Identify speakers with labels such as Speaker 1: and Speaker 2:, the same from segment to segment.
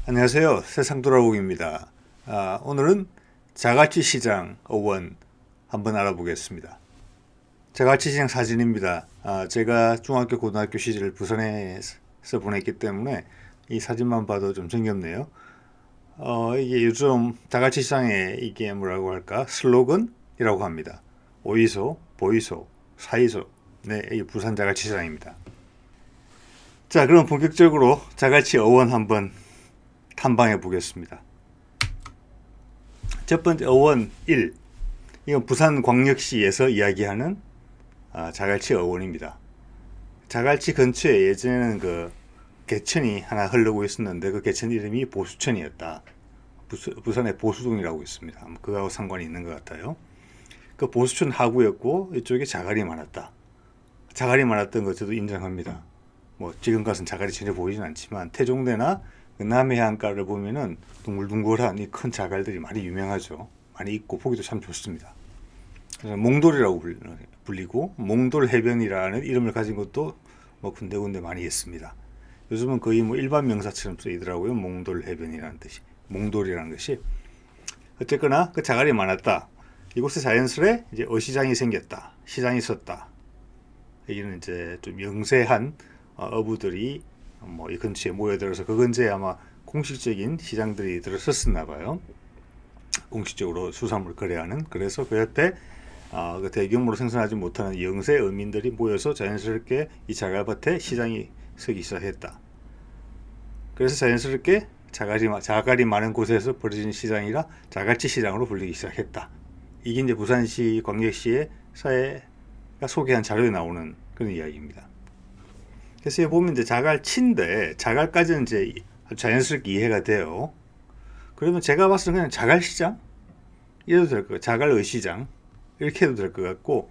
Speaker 1: 안녕하세요. 세상 돌아보기입니다. 오늘은 자갈치 시장 어원 한번 알아보겠습니다. 자갈치 시장 사진입니다. 제가 중학교, 고등학교 시절을 부산에서 보냈기 때문에 이 사진만 봐도 좀 정겹네요. 이게 요즘 자갈치 시장에 이게 뭐라고 할까? 슬로건이라고 합니다. 오이소, 보이소, 사이소. 네, 이 부산 자갈치 시장입니다. 자, 그럼 본격적으로 자갈치 어원 한번 탐방해 보겠습니다. 첫 번째 어원 1. 이건 부산광역시에서 이야기하는 자갈치 어원입니다. 자갈치 근처에 예전에는 그 개천이 하나 흐르고 있었는데 그 개천 이름이 보수천이었다. 부산의 보수동이라고 있습니다. 그거하고 상관이 있는 것 같아요. 그 보수천 하구였고 이쪽에 자갈이 많았다. 자갈이 많았던 것 저도 인정합니다. 뭐 지금 가서는 자갈이 전혀 보이진 않지만 태종대나 그 남해안가를 보면은 둥글둥글한 이 큰 자갈들이 많이 유명하죠. 많이 있고 보기도 참 좋습니다. 그래서 몽돌이라고 불리고 몽돌 해변이라는 이름을 가진 것도 뭐 군데군데 많이 있습니다. 요즘은 거의 뭐 일반 명사처럼 쓰이더라고요. 몽돌 해변이라는 뜻이, 몽돌이라는 것이. 어쨌거나 그 자갈이 많았다. 이곳에 자연스레 이제 어시장이 생겼다. 시장이 있었다. 여기는 이제 좀 영세한 어부들이 뭐 이 근처에 모여들어서 그 근처에 아마 공식적인 시장들이 들어섰었나 봐요. 공식적으로 수산물 거래하는. 그래서 그 옆에 그 대규모로 생산하지 못하는 영세 어민들이 모여서 자연스럽게 이 자갈밭에 시장이 서기 시작했다. 그래서 자연스럽게 자갈이 많은 곳에서 벌어진 시장이라 자갈치 시장으로 불리기 시작했다. 이게 이제 부산시 광역시의 사회가 소개한 자료에 나오는 그런 이야기입니다. 그래서 여기 보면 이제 자갈치인데 자갈까지는 이제 자연스럽게 이해가 돼요. 그러면 제가 봤을 때는 그냥 자갈시장 이래도 될 것 같고 자갈의시장 이렇게 해도 될 것 같고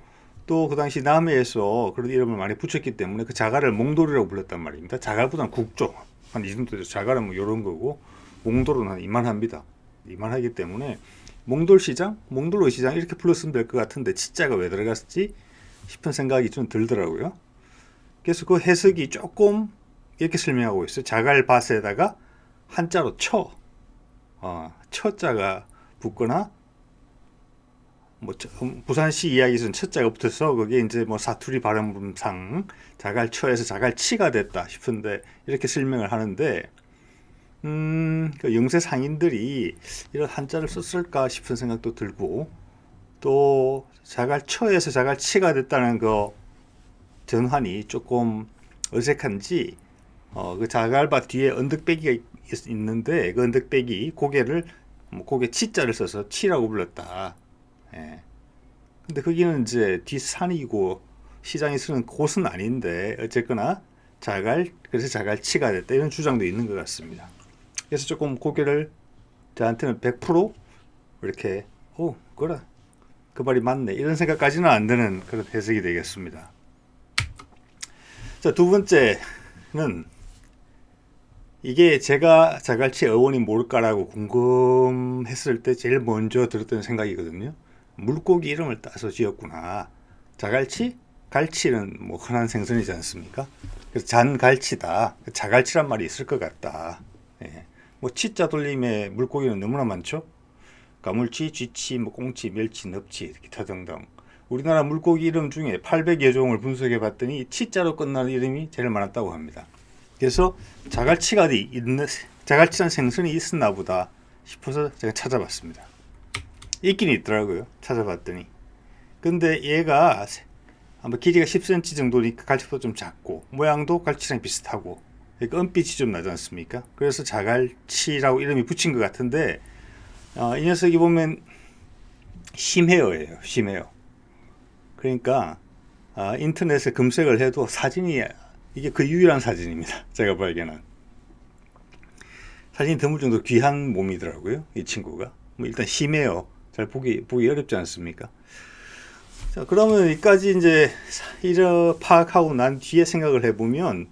Speaker 1: 또 그 당시 남해에서 그런 이름을 많이 붙였기 때문에 그 자갈을 몽돌이라고 불렀단 말입니다. 자갈보다는 국조 한 이 정도 되죠. 자갈은 뭐 이런 거고 몽돌은 한 이만합니다. 이만하기 때문에 몽돌시장, 몽돌의시장 이렇게 불렀으면 될 것 같은데 치자가 왜 들어갔지 싶은 생각이 좀 들더라고요. 그래서 그 해석이 조금 이렇게 설명하고 있어요. 자갈밭에다가 한자로 처자가 붙거나 뭐 부산시 이야기에서는 처자가 붙어서 그게 이제 뭐 사투리 발음상 자갈처에서 자갈치가 됐다 싶은데 이렇게 설명을 하는데 그 영세 상인들이 이런 한자를 썼을까 싶은 생각도 들고 또 자갈처에서 자갈치가 됐다는 거 전환이 조금 어색한지 그 자갈밭 뒤에 언덕배기가 있는데 그 언덕배기 고개를 고개 치자를 써서 치라고 불렀다. 예. 근데 거기는 이제 뒷산이고 시장이 쓰는 곳은 아닌데 어쨌거나 그래서 자갈치가 됐다 이런 주장도 있는 것 같습니다. 그래서 조금 고개를 저한테는 100% 이렇게 그래 그 말이 맞네 이런 생각까지는 안 드는 그런 해석이 되겠습니다. 자, 두 번째는 이게 제가 자갈치 어원이 뭘까라고 궁금했을 때 제일 먼저 들었던 생각이거든요. 물고기 이름을 따서 지었구나. 자갈치? 갈치는 뭐 흔한 생선이지 않습니까? 그래서 잔갈치다. 자갈치란 말이 있을 것 같다. 예. 뭐 치자 돌림에 물고기는 너무나 많죠. 가물치, 쥐치, 뭐 꽁치, 멸치, 넙치 기타 등등. 우리나라 물고기 이름 중에 800여 종을 분석해 봤더니 치자로 끝나는 이름이 제일 많았다고 합니다. 그래서 자갈치란 생선이 있었나 보다 싶어서 제가 찾아봤습니다. 있긴 있더라고요. 찾아봤더니. 근데 얘가 아마 길이가 10cm 정도니까 갈치보다 좀 작고 모양도 갈치랑 비슷하고 그러니까 은빛이 좀 나지 않습니까? 그래서 자갈치라고 이름이 붙인 것 같은데 이 녀석이 보면 심해어예요. 심해어. 그러니까 인터넷에 검색을 해도 사진이 이게 그 유일한 사진입니다. 제가 발견한 사진이 드물 정도로 귀한 몸이더라고요. 이 친구가 뭐 일단 심해요. 잘 보기 어렵지 않습니까? 자, 그러면 여기까지 이제 이런 파악하고 난 뒤에 생각을 해보면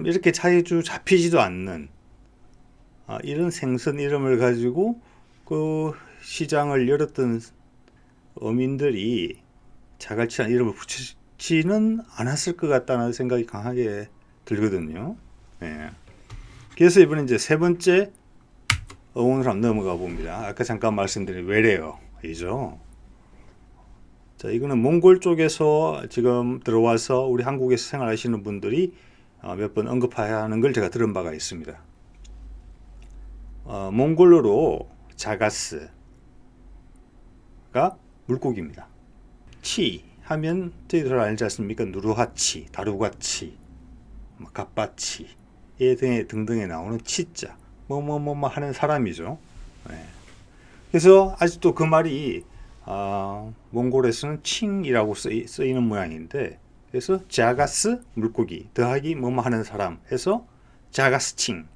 Speaker 1: 이렇게 자주 잡히지도 않는 이런 생선 이름을 가지고 그 시장을 열었던 어민들이 자갈치라는 이름을 붙이지는 않았을 것 같다는 생각이 강하게 들거든요. 네. 그래서 이번에 이제 세 번째 어원으로 한번 넘어가 봅니다. 아까 잠깐 말씀드린 외래어이죠. 자, 이거는 몽골 쪽에서 지금 들어와서 우리 한국에서 생활하시는 분들이 몇 번 언급하는 걸 제가 들은 바가 있습니다. 몽골어로 자가스가 물고기입니다. 치 하면 저희들 알지 않습니까? 누르하치, 다루가치, 갑바치 등등에 나오는 치자 뭐뭐뭐 하는 사람이죠. 네. 그래서 아직도 그 말이 몽골에서는 칭이라고 쓰이는 모양인데, 그래서 자가스 물고기 더하기 뭐뭐 하는 사람 해서 자가스칭,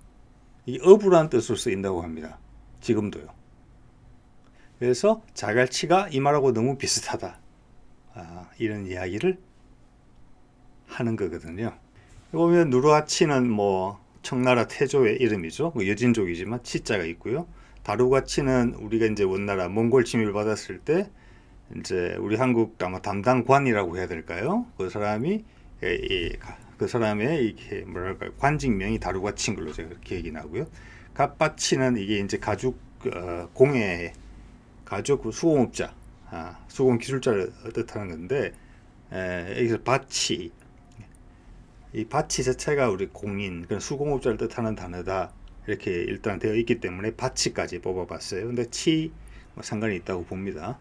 Speaker 1: 이 어부라는 뜻으로 쓰인다고 합니다. 지금도요. 그래서 자갈치가 이 말하고 너무 비슷하다, 이런 이야기를 하는 거거든요. 보면 누르하치는 뭐 청나라 태조의 이름이죠. 여진족이지만 치자가 있고요. 다루가치는 우리가 이제 원나라 몽골 침입을 받았을 때 이제 우리 한국 아마 담당관이라고 해야 될까요? 그 사람이 그 사람의 이게 뭐랄까 관직명이 다루가치인 걸로 제가 기억이 나고요. 갑바치는 이게 이제 가죽 공예 가죽 수공업자, 수공 기술자를 뜻하는 건데, 여기서 바치, 이 바치 자체가 우리 공인 그런 수공업자를 뜻하는 단어다 이렇게 일단 되어 있기 때문에 바치까지 뽑아봤어요. 근데 치 상관이 있다고 봅니다.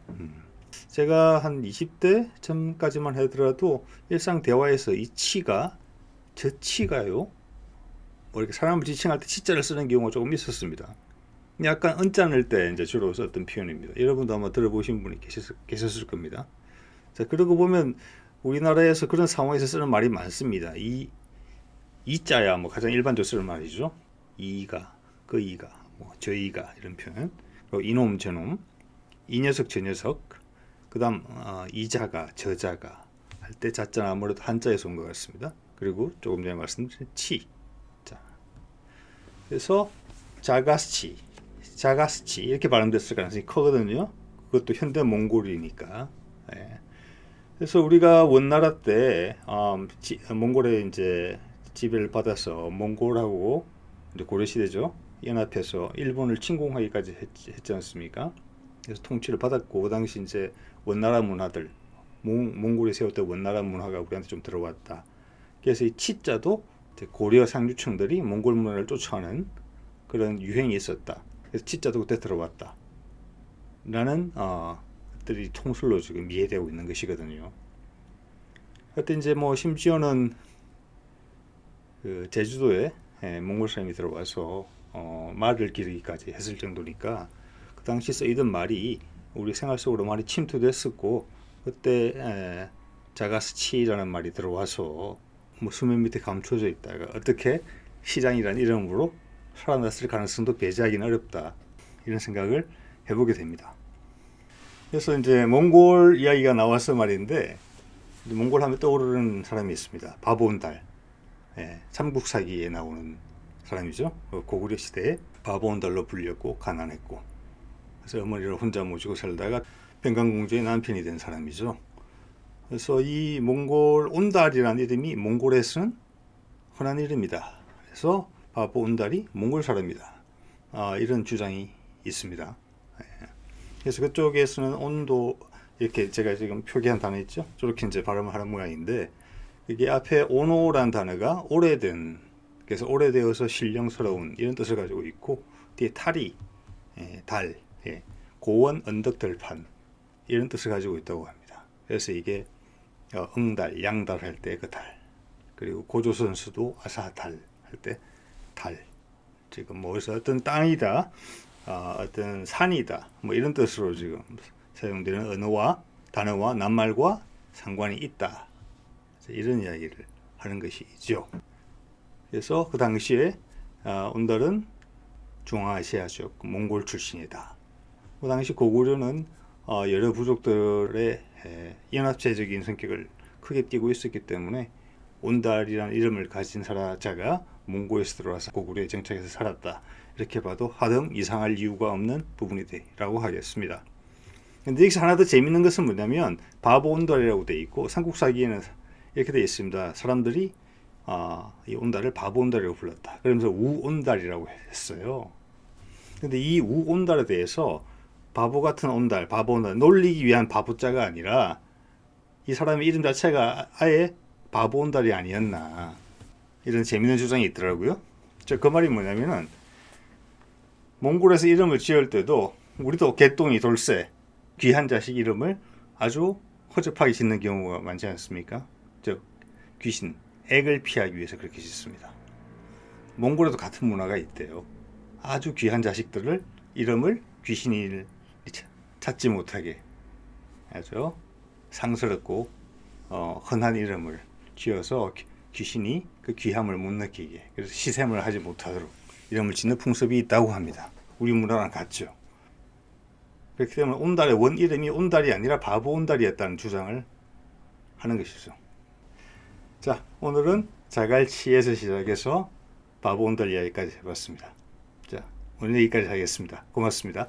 Speaker 1: 제가 한 20대 전까지만 하더라도 일상 대화에서 이 치가 저 치가요, 뭐 이렇게 사람을 지칭할 때 치자를 쓰는 경우가 조금 있었습니다. 약간 언짢을 때 이제 주로 썼던 표현입니다. 여러분도 아마 들어보신 분이 계셨을 겁니다. 자, 그러고 보면 우리나라에서 그런 상황에서 쓰는 말이 많습니다. 이자야 뭐 가장 일반적으로 쓰는 말이죠. 이가, 그이가, 뭐 저이가 이런 표현. 그리고 이놈, 저놈, 이 녀석, 저 녀석. 그다음 이자가, 저자가 할 때 자자는 아무래도 한자에서 온 것 같습니다. 그리고 조금 전에 말씀드린 치. 자, 그래서 자가스치 이렇게 발음됐을 가능성이 크거든요. 그것도 현대 몽골이니까. 예. 그래서 우리가 원나라 때 몽골에 이제 지배를 받아서 몽골하고 이제 고려시대죠, 연합해서 일본을 침공하기까지 했지 않습니까? 그래서 통치를 받았고, 그 당시 이제 원나라 문화들, 몽골이 세웠던 원나라 문화가 우리한테 좀 들어왔다. 그래서 이 치자도 고려 상류층들이 몽골 문화를 쫓아가는 그런 유행이 있었다. 그래서 치자도 그때 들어왔다 라는 것들이 통술로 지금 이해되고 있는 것이거든요. 그때 이제 뭐 심지어는 그 제주도에 몽골 사람이 들어와서 말을 기르기까지 했을 정도니까 그 당시 쓰이던 말이 우리 생활 속으로 많이 침투됐었고, 그때 자가스치라는 말이 들어와서 뭐 수면 밑에 감춰져 있다가 어떻게 시장이라는 이름으로 살아났을 가능성도 배제하기는 어렵다, 이런 생각을 해보게 됩니다. 그래서 이제 몽골 이야기가 나와서 말인데, 몽골 하면 떠오르는 사람이 있습니다. 바보온달, 삼국사기에 나오는 사람이죠. 고구려 시대에 바보온달로 불렸고 가난했고, 그래서 어머니를 혼자 모시고 살다가 평강공주의 남편이 된 사람이죠. 그래서 이 몽골 온달이라는 이름이 몽골에서는 흔한 이름이다. 그래서 바보온달이 몽골 사람이다, 이런 주장이 있습니다. 그래서 그쪽에서는 온도, 이렇게 제가 지금 표기한 단어 있죠? 저렇게 이제 발음을 하는 모양인데, 이게 앞에 오노라는 단어가 오래된, 그래서 오래되어서 신령스러운 이런 뜻을 가지고 있고, 뒤에 탈이 달, 고원 언덕 들판 이런 뜻을 가지고 있다고 합니다. 그래서 이게 응달, 양달 할 때 그 달, 그리고 고조선 수도 아사달 할 때 달, 지금 뭐 그래서 어떤 땅이다, 어떤 산이다, 뭐 이런 뜻으로 지금 사용되는 언어와 단어와 낱말과 상관이 있다, 이런 이야기를 하는 것이죠. 그래서 그 당시에 온달은 중앙아시아 쪽 몽골 출신이다. 그 당시 고구려는 여러 부족들의 연합체적인 성격을 크게 띠고 있었기 때문에 온달이라는 이름을 가진 자가 몽골에서 들어와서 고구려에 정착해서 살았다, 이렇게 봐도 하등 이상할 이유가 없는 부분이라고 하겠습니다. 근데 여기서 하나 더 재밌는 것은 뭐냐면 바보온달이라고 되어 있고, 삼국사기에는 이렇게 되어 있습니다. 사람들이 이 온달을 바보 온달이라고 불렀다. 그러면서 우온달이라고 했어요. 근데 이 우온달에 대해서 바보 같은 온달, 바보 온달 놀리기 위한 바보자가 아니라 이 사람의 이름 자체가 아예 바보 온달이 아니었나, 이런 재밌는 주장이 있더라고요. 그 말이 뭐냐면은 몽골에서 이름을 지을 때도 우리도 개똥이 돌쇠 귀한 자식 이름을 아주 허접하게 짓는 경우가 많지 않습니까? 즉 귀신, 액을 피하기 위해서 그렇게 짓습니다. 몽골에도 같은 문화가 있대요. 아주 귀한 자식들을 이름을 귀신이 찾지 못하게 아주 상스럽고 흔한 이름을 지어서 귀신이 그 귀함을 못 느끼게, 그래서 시샘을 하지 못하도록 이름을 짓는 풍습이 있다고 합니다. 우리 문화랑 같죠. 그렇기 때문에 온달의 원 이름이 온달이 아니라 바보 온달이었다는 주장을 하는 것이죠. 자, 오늘은 자갈치에서 시작해서 바보 온달 이야기까지 해봤습니다. 자, 오늘 여기까지 하겠습니다. 고맙습니다.